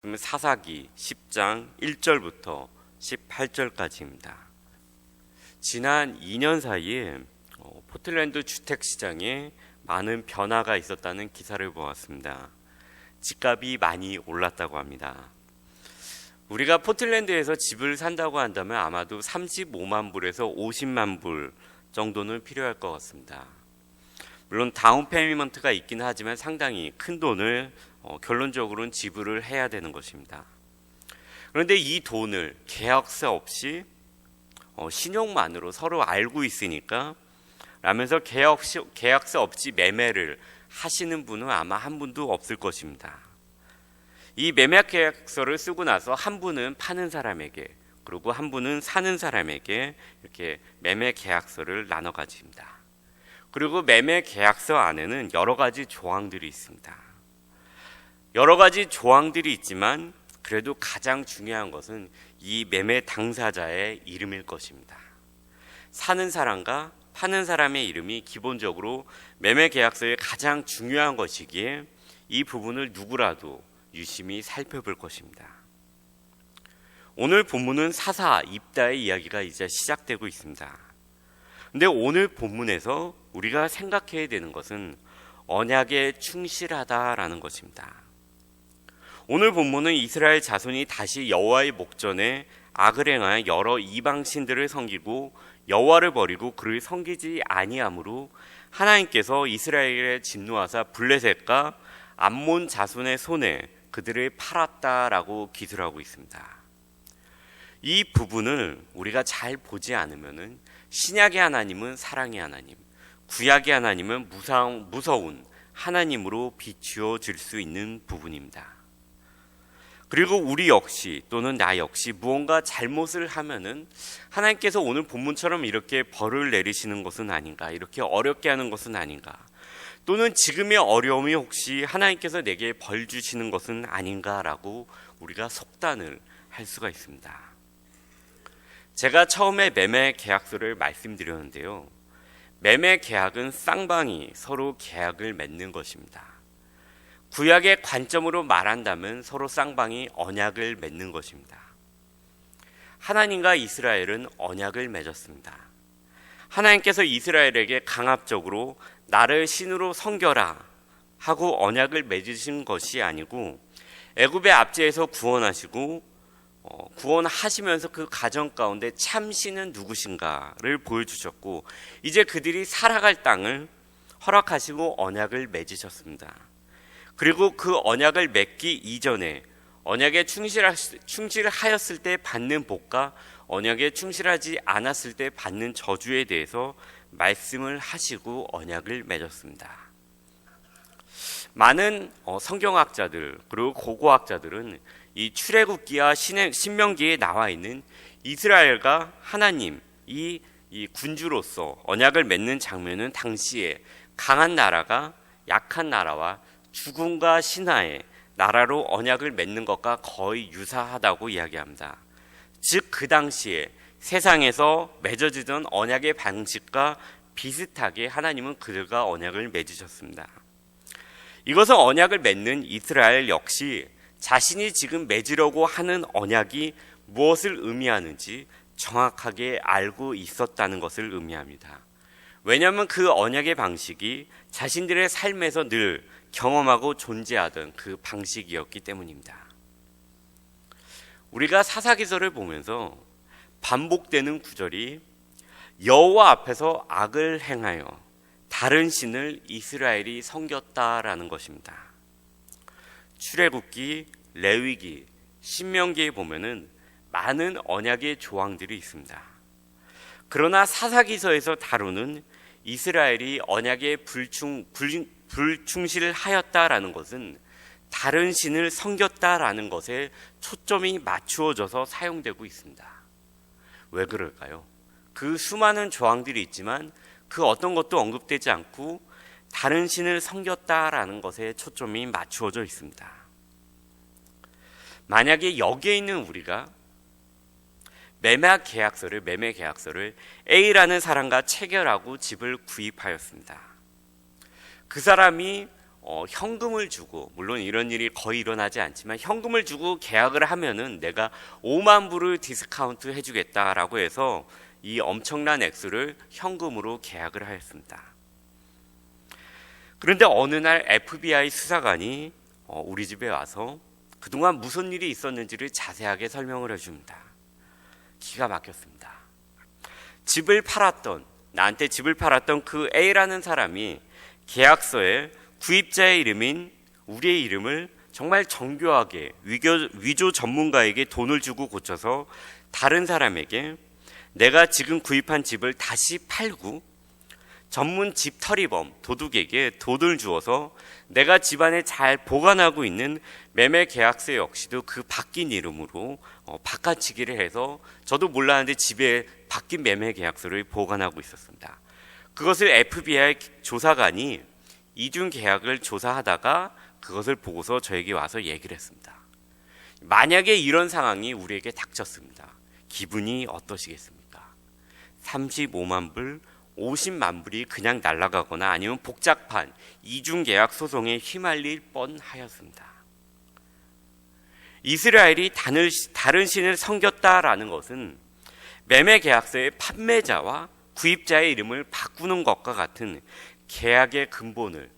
그러면 사사기 10장 1절부터 18절까지입니다. 지난 2년 사이에 포틀랜드 주택시장에 많은 변화가 있었다는 기사를 보았습니다. 집값이 많이 올랐다고 합니다. 우리가 포틀랜드에서 집을 산다고 한다면 아마도 35만 불에서 50만 불 정도는 필요할 것 같습니다. 물론 다운 페이먼트가 있긴 하지만 상당히 큰 돈을 결론적으로는 지불을 해야 되는 것입니다. 그런데 이 돈을 계약서 없이 신용만으로 서로 알고 있으니까 라면서 계약서 없이 매매를 하시는 분은 아마 한 분도 없을 것입니다. 이 매매 계약서를 쓰고 나서 한 분은 파는 사람에게, 그리고 한 분은 사는 사람에게 이렇게 매매 계약서를 나눠 가집니다. 그리고 매매 계약서 안에는 여러 가지 조항들이 있습니다. 여러 가지 조항들이 있지만 그래도 가장 중요한 것은 이 매매 당사자의 이름일 것입니다. 사는 사람과 파는 사람의 이름이 기본적으로 매매 계약서의 가장 중요한 것이기에 이 부분을 누구라도 유심히 살펴볼 것입니다. 오늘 본문은 사사 입다의 이야기가 이제 시작되고 있습니다. 근데 오늘 본문에서 우리가 생각해야 되는 것은 언약에 충실하다라는 것입니다. 오늘 본문은 이스라엘 자손이 다시 여호와의 목전에 악을 행하여 여러 이방신들을 섬기고 여호와를 버리고 그를 섬기지 아니함으로 하나님께서 이스라엘에 진노하사 블레셋과 암몬 자손의 손에 그들을 팔았다라고 기술하고 있습니다. 이 부분을 우리가 잘 보지 않으면은 신약의 하나님은 사랑의 하나님, 구약의 하나님은 무서운 하나님으로 비추어질 수 있는 부분입니다. 그리고 우리 역시 또는 나 역시 무언가 잘못을 하면은 하나님께서 오늘 본문처럼 이렇게 벌을 내리시는 것은 아닌가, 이렇게 어렵게 하는 것은 아닌가, 또는 지금의 어려움이 혹시 하나님께서 내게 벌 주시는 것은 아닌가라고 우리가 속단을 할 수가 있습니다. 제가 처음에 매매 계약서를 말씀드렸는데요. 매매 계약은 쌍방이 서로 계약을 맺는 것입니다. 구약의 관점으로 말한다면 서로 쌍방이 언약을 맺는 것입니다. 하나님과 이스라엘은 언약을 맺었습니다. 하나님께서 이스라엘에게 강압적으로 나를 신으로 섬겨라 하고 언약을 맺으신 것이 아니고 애굽의 압제에서 구원하시고 구원하시면서 그 가정 가운데 참 신은 누구신가를 보여주셨고 이제 그들이 살아갈 땅을 허락하시고 언약을 맺으셨습니다. 그리고 그 언약을 맺기 이전에 언약에 충실하였을 때 받는 복과 언약에 충실하지 않았을 때 받는 저주에 대해서 말씀을 하시고 언약을 맺었습니다. 많은 성경학자들 그리고 고고학자들은 이 출애굽기와 신명기에 나와 있는 이스라엘과 하나님 이 군주로서 언약을 맺는 장면은 당시에 강한 나라가 약한 나라와 죽음과 신화의 나라로 언약을 맺는 것과 거의 유사하다고 이야기합니다. 즉 그 당시에 세상에서 맺어지던 언약의 방식과 비슷하게 하나님은 그들과 언약을 맺으셨습니다. 이것은 언약을 맺는 이스라엘 역시 자신이 지금 맺으려고 하는 언약이 무엇을 의미하는지 정확하게 알고 있었다는 것을 의미합니다. 왜냐하면 그 언약의 방식이 자신들의 삶에서 늘 경험하고 존재하던 그 방식이었기 때문입니다. 우리가 사사기서를 보면서 반복되는 구절이 여호와 앞에서 악을 행하여 다른 신을 이스라엘이 섬겼다라는 것입니다. 출애굽기, 레위기, 신명기에 보면은 많은 언약의 조항들이 있습니다. 그러나 사사기서에서 다루는 이스라엘이 언약에 불충실하였다라는 것은 다른 신을 섬겼다라는 것에 초점이 맞추어져서 사용되고 있습니다. 왜 그럴까요? 그 수많은 조항들이 있지만 그 어떤 것도 언급되지 않고 다른 신을 섬겼다라는 것에 초점이 맞추어져 있습니다. 만약에 여기에 있는 우리가 매매 계약서를 A라는 사람과 체결하고 집을 구입하였습니다. 그 사람이 현금을 주고, 물론 이런 일이 거의 일어나지 않지만 현금을 주고 계약을 하면은 내가 5만 불을 디스카운트 해주겠다라고 해서 이 엄청난 액수를 현금으로 계약을 하였습니다. 그런데 어느 날 FBI 수사관이 우리 집에 와서 그동안 무슨 일이 있었는지를 자세하게 설명을 해줍니다. 기가 막혔습니다. 나한테 집을 팔았던 그 A라는 사람이 계약서에 구입자의 이름인 우리의 이름을 정말 정교하게 위조 전문가에게 돈을 주고 고쳐서 다른 사람에게 내가 지금 구입한 집을 다시 팔고 전문 집털이범 도둑에게 돈을 주어서 내가 집안에 잘 보관하고 있는 매매 계약서 역시도 그 바뀐 이름으로 바꿔치기를 해서 저도 몰랐는데 집에 바뀐 매매 계약서를 보관하고 있었습니다. 그것을 FBI 조사관이 이중 계약을 조사하다가 그것을 보고서 저에게 와서 얘기를 했습니다. 만약에 이런 상황이 우리에게 닥쳤습니다. 기분이 어떠시겠습니까? 35만 불, 50만 불이 그냥 날아가거나 아니면 복잡한 이중 계약 소송에 휘말릴 뻔하였습니다. 이스라엘이 다른 신을 섬겼다라는 것은 매매 계약서의 판매자와 구입자의 이름을 바꾸는 것과 같은 계약의 근본을,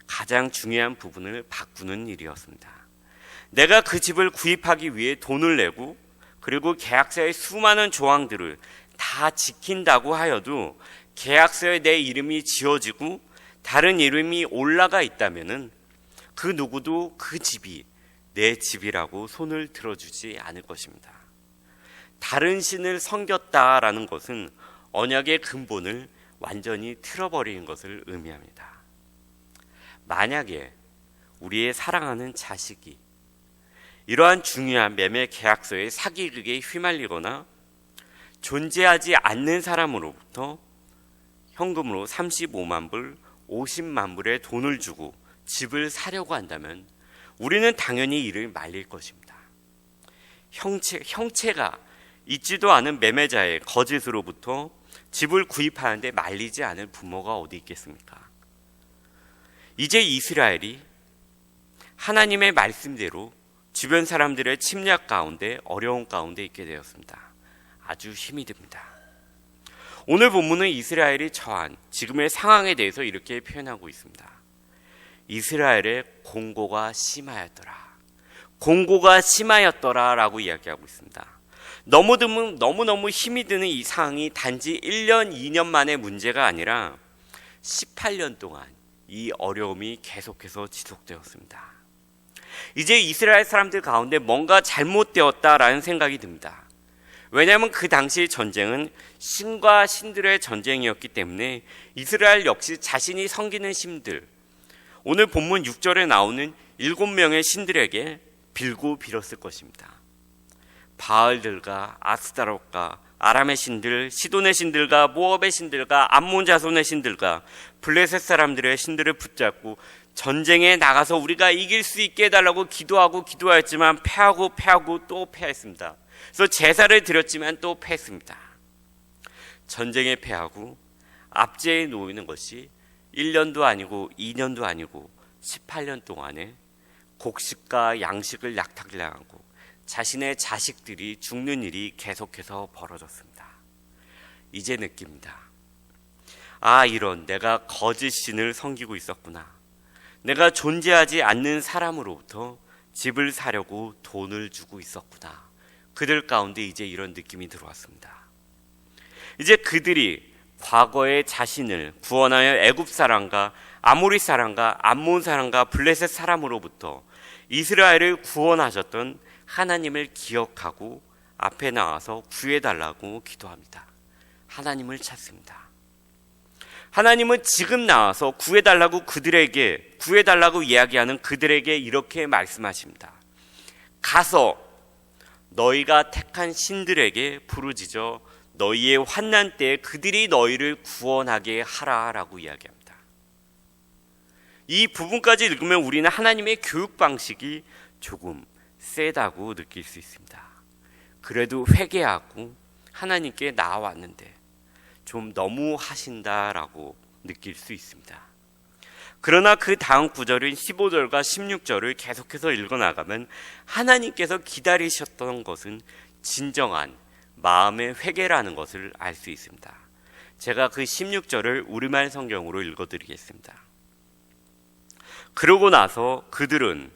가장 중요한 부분을 바꾸는 일이었습니다. 내가 그 집을 구입하기 위해 돈을 내고 그리고 계약서의 수많은 조항들을 다 지킨다고 하여도 계약서에 내 이름이 지어지고 다른 이름이 올라가 있다면은 그 누구도 그 집이 내 집이라고 손을 들어주지 않을 것입니다. 다른 신을 섬겼다라는 것은 언약의 근본을 완전히 틀어버리는 것을 의미합니다. 만약에 우리의 사랑하는 자식이 이러한 중요한 매매 계약서의 사기극에 휘말리거나 존재하지 않는 사람으로부터 현금으로 35만 불, 50만 불의 돈을 주고 집을 사려고 한다면 우리는 당연히 이를 말릴 것입니다. 형체가 있지도 않은 매매자의 거짓으로부터 집을 구입하는데 말리지 않을 부모가 어디 있겠습니까? 이제 이스라엘이 하나님의 말씀대로 주변 사람들의 침략 가운데 어려운 가운데 있게 되었습니다. 아주 힘이 듭니다. 오늘 본문은 이스라엘이 처한 지금의 상황에 대해서 이렇게 표현하고 있습니다. 이스라엘의 공고가 심하였더라. 공고가 심하였더라 라고 이야기하고 있습니다. 너무너무 힘이 드는 이 상황이 단지 1년, 2년 만의 문제가 아니라 18년 동안 이 어려움이 계속해서 지속되었습니다. 이제 이스라엘 사람들 가운데 뭔가 잘못되었다라는 생각이 듭니다. 왜냐하면 그 당시 전쟁은 신과 신들의 전쟁이었기 때문에 이스라엘 역시 자신이 섬기는 신들, 오늘 본문 6절에 나오는 7명의 신들에게 빌고 빌었을 것입니다. 바알들과 아스타롯과 아람의 신들, 시돈의 신들과 모압의 신들과 암몬 자손의 신들과 블레셋 사람들의 신들을 붙잡고 전쟁에 나가서 우리가 이길 수 있게 해달라고 기도하였지만 패하고 또 패했습니다. 그래서 제사를 드렸지만 또 패했습니다. 전쟁에 패하고 압제에 놓이는 것이 1년도 아니고 2년도 아니고 18년 동안에 곡식과 양식을 약탈당하고 자신의 자식들이 죽는 일이 계속해서 벌어졌습니다. 이제 느낍니다. 이런 내가 거짓 신을 섬기고 있었구나. 내가 존재하지 않는 사람으로부터 집을 사려고 돈을 주고 있었구나. 그들 가운데 이제 이런 느낌이 들어왔습니다. 이제 그들이 과거의 자신을 구원하여 애굽 사람과 아모리 사람과 암몬 사람과 블레셋 사람으로부터 이스라엘을 구원하셨던 하나님을 기억하고 앞에 나와서 구해달라고 기도합니다. 하나님을 찾습니다. 하나님은 지금 나와서 구해달라고 이야기하는 그들에게 이렇게 말씀하십니다. 가서 너희가 택한 신들에게 부르짖어 너희의 환난 때에 그들이 너희를 구원하게 하라라고 이야기합니다. 이 부분까지 읽으면 우리는 하나님의 교육 방식이 조금 세다고 느낄 수 있습니다. 그래도 회개하고 하나님께 나아왔는데 좀 너무 하신다라고 느낄 수 있습니다. 그러나 그 다음 구절인 15절과 16절을 계속해서 읽어나가면 하나님께서 기다리셨던 것은 진정한 마음의 회개라는 것을 알 수 있습니다. 제가 그 16절을 우리말 성경으로 읽어드리겠습니다. 그러고 나서 그들은,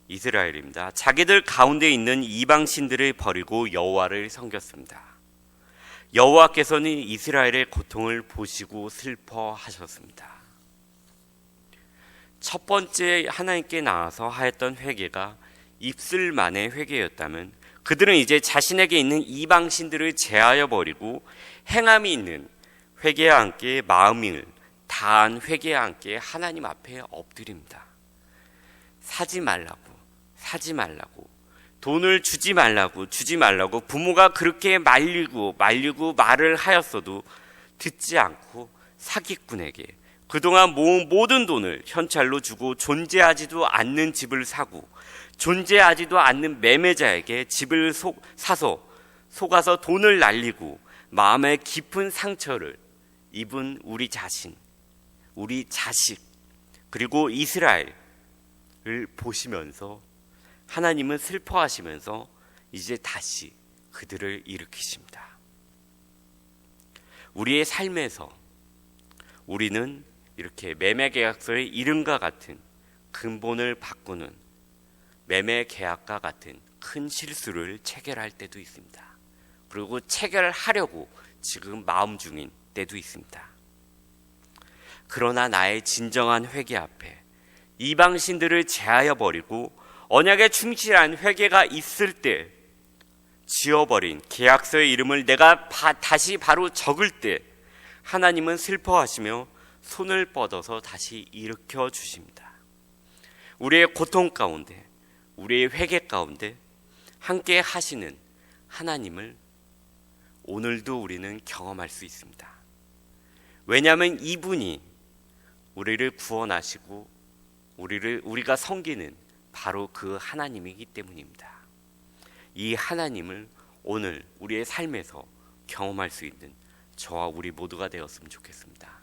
이스라엘입니다, 자기들 가운데 있는 이방신들을 버리고 여호와를 섬겼습니다. 여호와께서는 이스라엘의 고통을 보시고 슬퍼하셨습니다. 첫 번째 하나님께 나와서 하였던 회개가 입술만의 회개였다면, 그들은 이제 자신에게 있는 이방신들을 제하여 버리고 행함이 있는 회개와 함께 마음을 다한 회개와 함께 하나님 앞에 엎드립니다. 사지 말라고, 돈을 주지 말라고 부모가 그렇게 말리고 말을 하였어도 듣지 않고 사기꾼에게 그동안 모은 모든 돈을 현찰로 주고 존재하지도 않는 집을 사고 존재하지도 않는 매매자에게 집을 사서 속아서 돈을 날리고 마음에 깊은 상처를 입은 우리 자신, 우리 자식, 그리고 이스라엘을 보시면서 하나님은 슬퍼하시면서 이제 다시 그들을 일으키십니다. 우리의 삶에서 우리는 이렇게 매매계약서의 이름과 같은 근본을 바꾸는 매매계약과 같은 큰 실수를 체결할 때도 있습니다. 그리고 체결하려고 지금 마음 중인 때도 있습니다. 그러나 나의 진정한 회개 앞에 이방신들을 제하여 버리고 언약에 충실한 회개가 있을 때 지워버린 계약서의 이름을 내가 다시 바로 적을 때 하나님은 슬퍼하시며 손을 뻗어서 다시 일으켜 주십니다. 우리의 고통 가운데, 우리의 회개 가운데 함께 하시는 하나님을 오늘도 우리는 경험할 수 있습니다. 왜냐하면 이분이 우리를 구원하시고 우리가 섬기는 바로 그 하나님이기 때문입니다. 이 하나님을 오늘 우리의 삶에서 경험할 수 있는 저와 우리 모두가 되었으면 좋겠습니다.